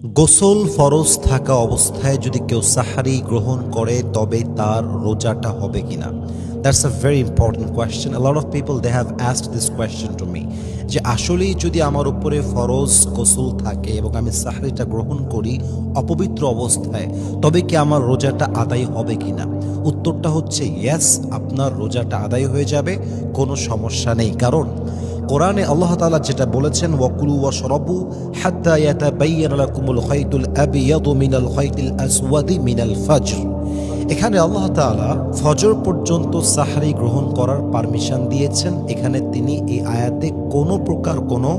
গোসল ফরজ থাকা অবস্থায় যদি কেউ সাহারি গ্রহণ করে তবে তার রোজাটা হবে কিনা? That's a very important question. A lot of people they have asked this question to me, যে আসলেই যদি আমার উপরে ফরজ গোসল থাকে এবং আমি সাহারিটা গ্রহণ করি অপবিত্র অবস্থায়, তবে কি আমার রোজাটা আদায় হবে কিনা? উত্তরটা হচ্ছে ইয়েস, আপনার রোজাটা আদায় হয়ে যাবে, কোনো সমস্যা নেই। কারণ কোরআনে আল্লাহ তাআলা যেটা বলেছেন, ওয়াকুলু ওয়াশরাবু হাত্তা ইয়াতাবায়্যানা লাকুমুল খাইতুল আবিয়াদু মিনাল খাইতিল আসওয়াদি মিনাল ফাজর। এখানে আল্লাহ তাআলা ফজর পর্যন্ত সাহরি গ্রহণ করার পারমিশন দিয়েছেন। এখানে তিনি এই আয়াতে কোনো প্রকার কোনো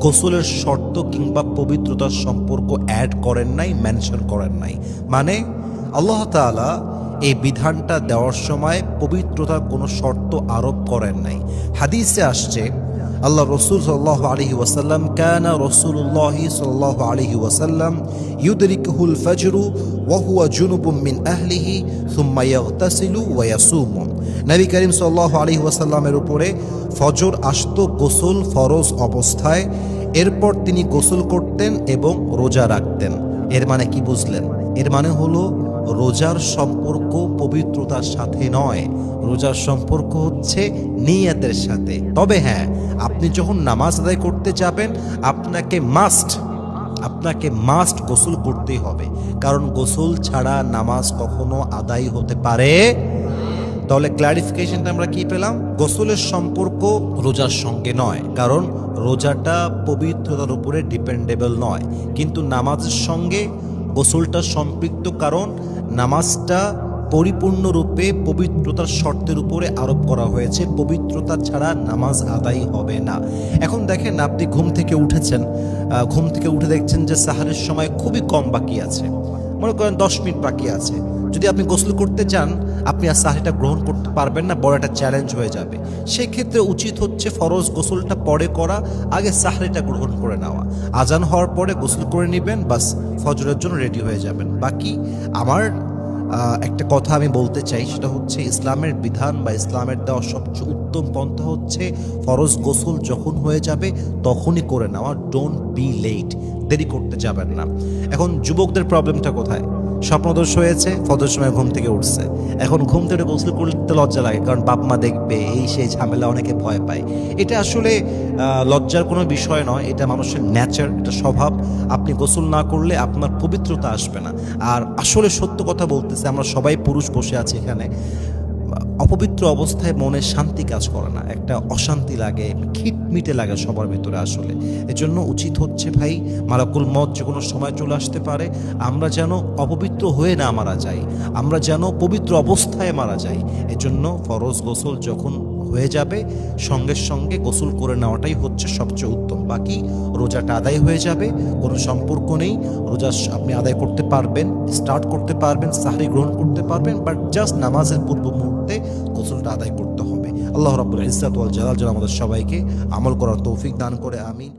গোসলের শর্ত কিংবা পবিত্রতার সম্পর্ক অ্যাড করেন নাই, মেনশন করেন নাই। মানে আল্লাহ তাআলা এই বিধানটা দেওয়ার সময় পবিত্রতার কোনো শর্ত আরোপ করেন নাই। হাদিসে আসছে আল্লাহ রসুল সাল্লাল্লাহু আলাইহি ওয়াসাল্লাম, কানা রাসূলুল্লাহ সাল্লাল্লাহু আলাইহি ওয়াসাল্লাম ইউদরিকুহুল ফাজরু ওয়া হুয়া জুনুবুম মিন আহলিহি সুম্মা ইয়াগতাসিলু ওয়া ইয়াসুমু। নবী করিম সাল্লাল্লাহু আলাইহি ওয়াসাল্লামের উপরে ফজর আসতো গোসল ফরজ অবস্থায়, এরপর তিনি গোসল করতেন এবং রোজা রাখতেন। এর মানে কি বুঝলেন? এর মানে হলো রোজার সম্পর্ক পবিত্রতার সাথে নয়, রোজার সম্পর্ক হচ্ছে নিয়তের সাথে। তবে হ্যাঁ, আপনি যখন নামাজ আদায় করতে যাবেন আপনাকে মাস্ট গোসল করতেই হবে, কারণ গোসল ছাড়া নামাজ কখনো আদায় হতে পারে। তাহলে ক্লারিফিকেশনটা আমরা কি পেলাম? গোসলের সম্পর্ক রোজার সঙ্গে নয়, কারণ রোজাটা পবিত্রতার উপরে ডিপেন্ডেবল নয়, কিন্তু নামাজের সঙ্গে গোসলটা সম্পৃক্ত, কারণ নামাজটা পরিপূর্ণরূপে পবিত্রতার শর্তের উপরে আরোপ করা হয়েছে। পবিত্রতা ছাড়া নামাজ আদায় হবে না। এখন দেখেন, আপনি ঘুম থেকে উঠেছেন, ঘুম থেকে উঠে দেখছেন যে সাহারের সময় খুবই কম বাকি আছে, মনে করেন 10 মিনিট বাকি আছে। যদি আপনি গোসল করতে যান, আপনি আর সাহারিটা গ্রহণ করতে পারবেন না, বড় একটা চ্যালেঞ্জ হয়ে যাবে। সেই ক্ষেত্রে উচিত হচ্ছে ফরজ গোসলটা পরে করা, আগে সাহারিটা গ্রহণ করে নেওয়া। আজান হওয়ার পরে গোসল করে নেবেন, বাস ফজরের জন্য রেডি হয়ে যাবেন। বাকি আমার একটা কথা আমি বলতে চাই, সেটা হচ্ছে ইসলামের বিধান বা ইসলামের দেওয়া সবচেয়ে উত্তম পন্থা হচ্ছে ফরজ গোসল যখন হয়ে যাবে তখনই করে নেওয়া। ডোন্ট বি লেট, দেরি করতে যাবেন না। এখন যুবকদের প্রবলেমটা কোথায়? স্বপ্নদোষ হয়েছে, ফজর সময় ঘুম থেকে উঠছে, এখন ঘুম থেকে গোসল করতে লজ্জা লাগে, কারণ বাপ মা দেখবে, এই সেই ঝামেলা, অনেকে ভয় পায়। এটা আসলে লজ্জার কোনো বিষয় নয়, এটা মানুষের নেচার, এটা স্বভাব। আপনি গোসল না করলে আপনার পবিত্রতা আসবে না। আর আসলে সত্য কথা বলতেছে, আমরা সবাই পুরুষ বসে আছি এখানে, অপবিত্র অবস্থায় মনে শান্তি কাজ করে না, একটা অশান্তি লাগে, খিটমিটে লাগে সবার ভিতরে। আসলে এজন্য উচিত হচ্ছে ভাই, মালাকুল মত যে কোনো সময় চলে আসতে পারে, আমরা যেন অপবিত্র হয়ে না মারা যাই, আমরা যেন পবিত্র অবস্থায় মারা যাই। এজন্য ফরজ গোসল যখন হয়ে যাবে সঙ্গে সঙ্গে গোসল করে নেওয়াটাই হচ্ছে সবচেয়ে উত্তম। বাকি রোজাটা আদায় হয়ে যাবে, কোনো সম্পর্ক নেই। রোজা আপনি আদায় করতে পারবেন, স্টার্ট করতে পারবেন, সাহরি গ্রহণ করতে পারবেন, বাট জাস্ট নামাজের পূর্ব মুহূর্তে গোসলটা আদায় করতে হবে। আল্লাহ রাব্বুল ইজ্জত ওয়াল জালাল যেন আমাদের সবাইকে আমল করার তৌফিক দান করে, আমিন।